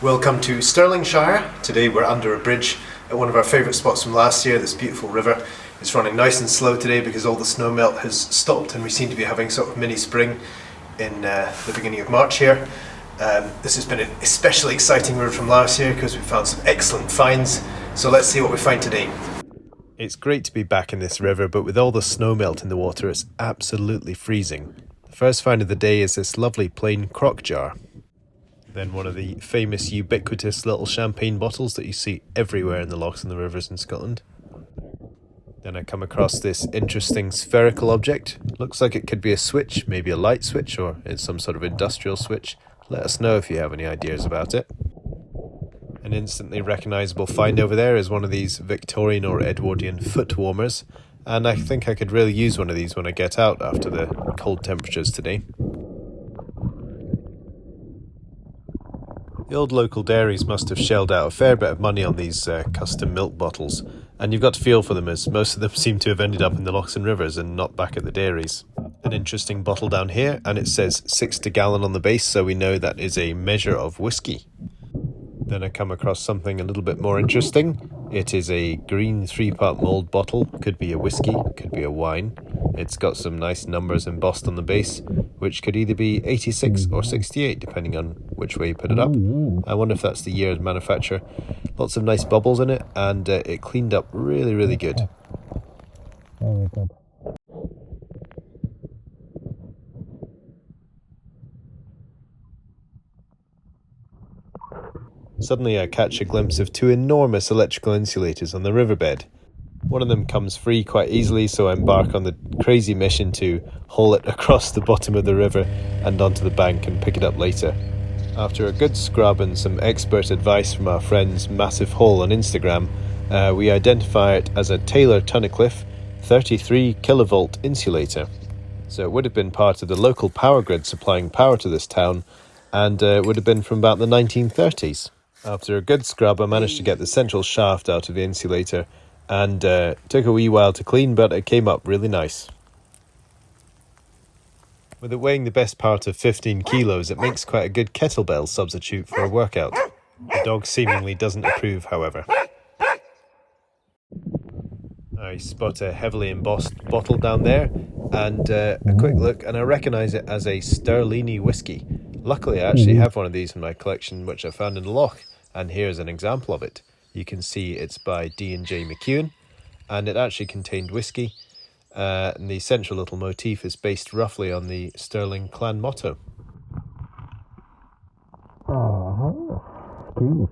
Welcome to Stirlingshire. Today we're under a bridge at one of our favourite spots from last year, this beautiful river. It's running nice and slow today because all the snow melt has stopped and we seem to be having sort of mini spring in the beginning of March here. This has been an especially exciting river from last year because we found some excellent finds, so let's see what we find today. It's great to be back in this river, but with all the snow melt in the water it's absolutely freezing. The first find of the day is this lovely plain crock jar. Then one of the famous ubiquitous little champagne bottles that you see everywhere in the lochs and the rivers in Scotland. Then I come across this interesting spherical object. Looks like it could be a switch, maybe a light switch, or it's some sort of industrial switch. Let us know if you have any ideas about it. An instantly recognisable find over there is one of these Victorian or Edwardian foot warmers, and I think I could really use one of these when I get out after the cold temperatures today. The old local dairies must have shelled out a fair bit of money on these custom milk bottles, and you've got to feel for them as most of them seem to have ended up in the lochs and rivers and not back at the dairies. An interesting bottle down here, and it says 6 to gallon on the base, so we know that is a measure of whiskey. Then I come across something a little bit more interesting. It is a green 3-part mould bottle. Could be a whiskey, could be a wine. It's got some nice numbers embossed on the base, which could either be 86 or 68, depending on which way you put it up. I wonder if that's the year of manufacture. Lots of nice bubbles in it, and it cleaned up really, really good. Very good. Suddenly I catch a glimpse of 2 enormous electrical insulators on the riverbed. One of them comes free quite easily, so I embark on the crazy mission to haul it across the bottom of the river and onto the bank and pick it up later. After a good scrub and some expert advice from our friend's Massive Haul on Instagram, we identify it as a Taylor Tunnicliffe 33 kilovolt insulator. So it would have been part of the local power grid supplying power to this town, and it would have been from about the 1930s. After a good scrub, I managed to get the central shaft out of the insulator, and took a wee while to clean, but it came up really nice. With it weighing the best part of 15 kilos, it makes quite a good kettlebell substitute for a workout. The dog seemingly doesn't approve, however. I spot a heavily embossed bottle down there, and a quick look, and I recognise it as a Sterlini whiskey. Luckily, I actually have one of these in my collection, which I found in the loch, and here's an example of it. You can see it's by D&J McEwen, and it actually contained whiskey, and the central little motif is based roughly on the Stirling clan motto. Cool.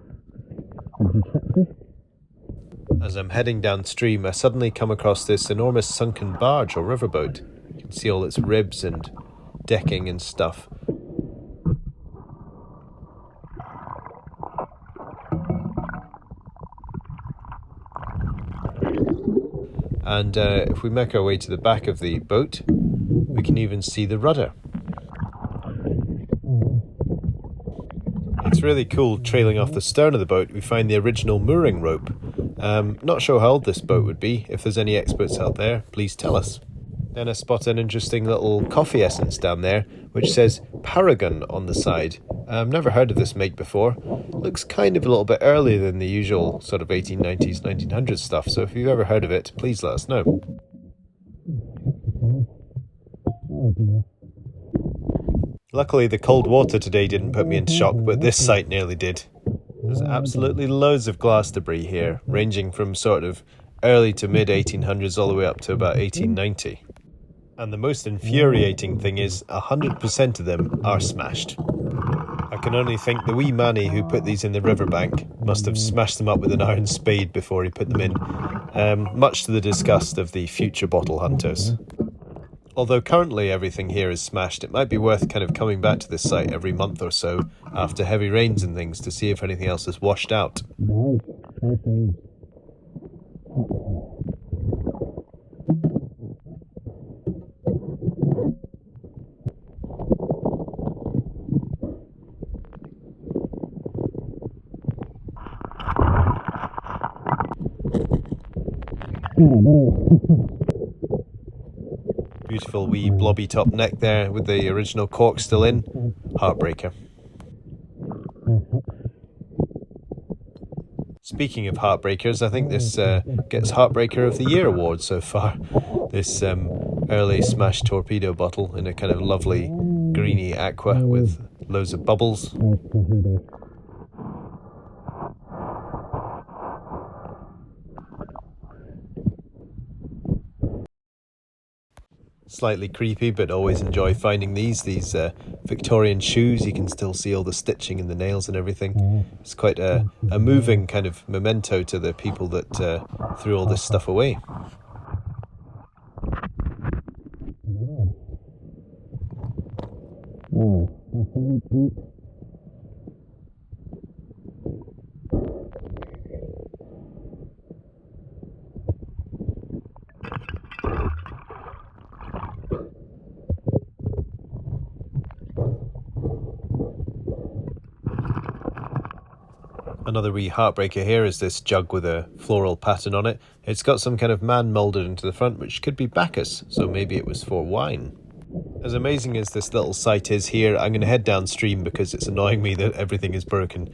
As I'm heading downstream, I suddenly come across this enormous sunken barge or riverboat. You can see all its ribs and decking and stuff. And if we make our way to the back of the boat, we can even see the rudder. It's really cool. Trailing off the stern of the boat, we find the original mooring rope. Not sure how old this boat would be. If there's any experts out there, please tell us. Then I spot an interesting little coffee essence down there, which says Paragon on the side. I've never heard of this make before. Looks kind of a little bit earlier than the usual sort of 1890s, 1900s stuff, so if you've ever heard of it, please let us know. Luckily, the cold water today didn't put me into shock, but this sight nearly did. There's absolutely loads of glass debris here, ranging from sort of early to mid-1800s all the way up to about 1890. And the most infuriating thing is 100% of them are smashed. I can only think the wee manny who put these in the riverbank must have smashed them up with an iron spade before he put them in, much to the disgust of the future bottle hunters. Although currently everything here is smashed, it might be worth kind of coming back to this site every month or so after heavy rains and things to see if anything else is washed out. Beautiful wee blobby top neck there with the original cork still in. Heartbreaker. Speaking of heartbreakers, I think this gets Heartbreaker of the Year award so far. This early smashed torpedo bottle in a kind of lovely greeny aqua with loads of bubbles. Nice torpedo. Slightly creepy, but always enjoy finding these Victorian shoes. You can still see all the stitching and the nails and everything. It's quite a moving kind of memento to the people that threw all this stuff away. Oh, that's very deep. Another wee heartbreaker here is this jug with a floral pattern on it. It's got some kind of man moulded into the front, which could be Bacchus, so maybe it was for wine. As amazing as this little site is here, I'm going to head downstream because it's annoying me that everything is broken.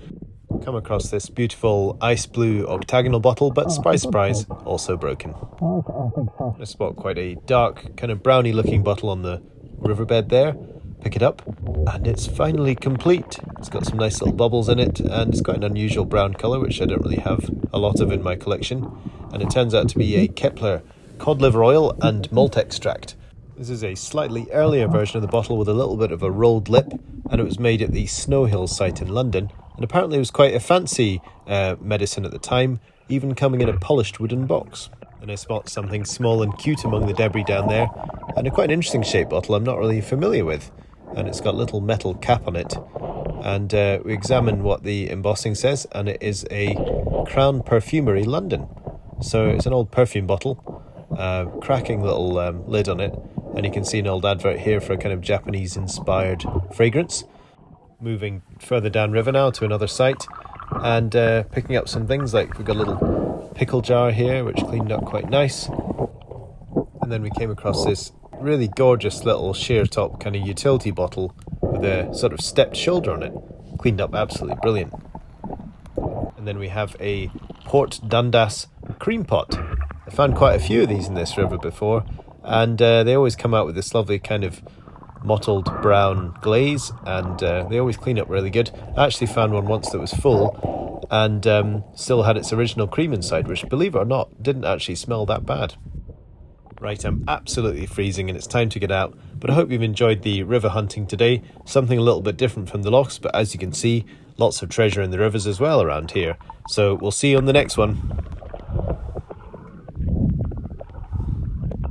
Come across this beautiful ice blue octagonal bottle, but surprise, surprise, also broken. I think so. I spot quite a dark, kind of browny looking bottle on the riverbed there. Pick it up, and it's finally complete. It's got some nice little bubbles in it, and it's got an unusual brown colour, which I don't really have a lot of in my collection. And it turns out to be a Kepler cod liver oil and malt extract. This is a slightly earlier version of the bottle with a little bit of a rolled lip, and it was made at the Snow Hill site in London. And apparently it was quite a fancy medicine at the time, even coming in a polished wooden box. And I spot something small and cute among the debris down there, and a quite an interesting shaped bottle I'm not really familiar with. And it's got a little metal cap on it. And we examine what the embossing says, and it is a Crown Perfumery London. So it's an old perfume bottle, cracking little lid on it, and you can see an old advert here for a kind of Japanese-inspired fragrance. Moving further downriver now to another site, and picking up some things like we've got a little pickle jar here, which cleaned up quite nice. And then we came across this really gorgeous little sheer top kind of utility bottle with a sort of stepped shoulder on it. Cleaned up absolutely brilliant. And then we have a Port Dundas cream pot. I found quite a few of these in this river before, and they always come out with this lovely kind of mottled brown glaze, and they always clean up really good. I actually found one once that was full and still had its original cream inside, which, believe it or not, didn't actually smell that bad. Right, I'm absolutely freezing and it's time to get out, but I hope you've enjoyed the river hunting today. Something a little bit different from the lochs, but as you can see, lots of treasure in the rivers as well around here. So we'll see you on the next one.